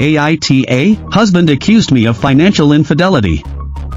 AITA, husband accused me of financial infidelity.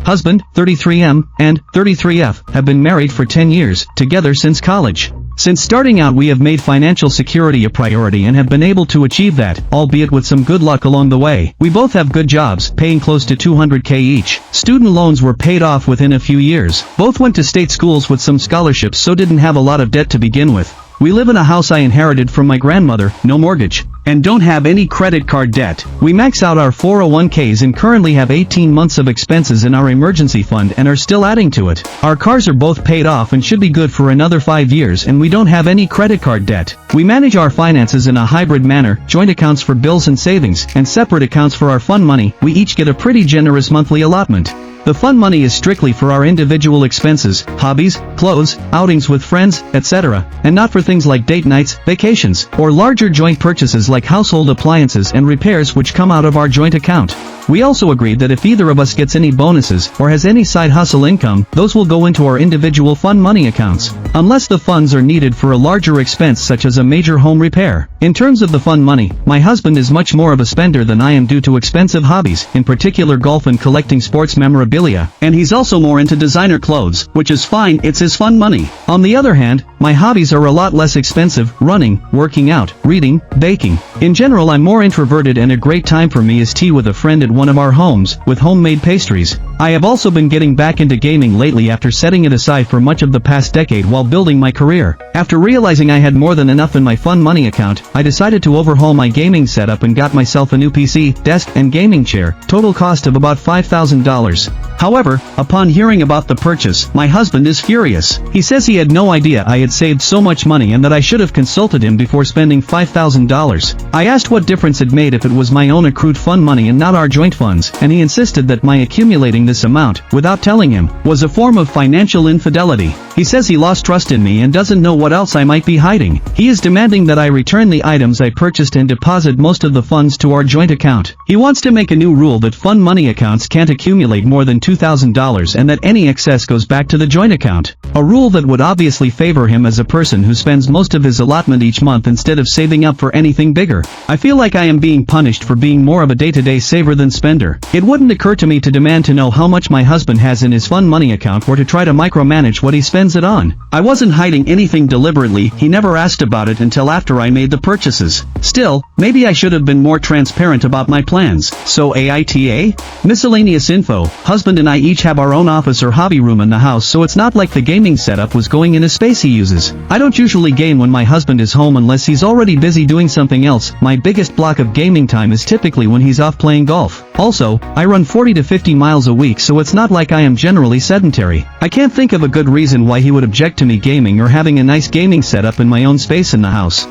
Husband, 33M, and 33F, have been married for 10 years, together since college. Since starting out we have made financial security a priority and have been able to achieve that, albeit with some good luck along the way. We both have good jobs, paying close to $200K each. Student loans were paid off within a few years. Both went to state schools with some scholarships, so didn't have a lot of debt to begin with. We live in a house I inherited from my grandmother, no mortgage, and don't have any credit card debt. We max out our 401ks and currently have 18 months of expenses in our emergency fund and are still adding to it. Our cars are both paid off and should be good for another 5 years, and we don't have any credit card debt. We manage our finances in a hybrid manner, joint accounts for bills and savings, and separate accounts for our fun money. We each get a pretty generous monthly allotment. The fun money is strictly for our individual expenses, hobbies, clothes, outings with friends, etc., and not for things like date nights, vacations, or larger joint purchases like household appliances and repairs which come out of our joint account. We also agreed that if either of us gets any bonuses or has any side hustle income, those will go into our individual fun money accounts, unless the funds are needed for a larger expense such as a major home repair. In terms of the fun money, my husband is much more of a spender than I am due to expensive hobbies, in particular golf and collecting sports memorabilia, and he's also more into designer clothes, which is fine, it's his fun money. On the other hand, my hobbies are a lot less expensive: running, working out, reading, baking. In general, I'm more introverted, and a great time for me is tea with a friend at one of our homes, with homemade pastries. I have also been getting back into gaming lately after setting it aside for much of the past decade while building my career. After realizing I had more than enough in my fun money account, I decided to overhaul my gaming setup and got myself a new PC, desk, and gaming chair, total cost of about $5,000. However, upon hearing about the purchase, my husband is furious. He says he had no idea I had saved so much money and that I should have consulted him before spending $5,000. I asked what difference it made if it was my own accrued fun money and not our joint funds, and he insisted that my accumulating this amount, without telling him, was a form of financial infidelity. He says he lost trust in me and doesn't know what else I might be hiding. He is demanding that I return the items I purchased and deposit most of the funds to our joint account. He wants to make a new rule that fun money accounts can't accumulate more than $2,000 and that any excess goes back to the joint account. A rule that would obviously favor him as a person who spends most of his allotment each month instead of saving up for anything bigger. I feel like I am being punished for being more of a day-to-day saver than spender. It wouldn't occur to me to demand to know how much my husband has in his fun money account or to try to micromanage what he spends it on. I wasn't hiding anything deliberately, he never asked about it until after I made the purchases. Still, maybe I should have been more transparent about my plans. So AITA? Miscellaneous info. Husband and I each have our own office or hobby room in the house, so it's not like the gaming setup was going in a space he uses. I don't usually game when my husband is home unless he's already busy doing something else. My biggest block of gaming time is typically when he's off playing golf. Also, I run 40 to 50 miles a week, so it's not like I am generally sedentary. I can't think of a good reason why he would object to me gaming or having a nice gaming setup in my own space in the house.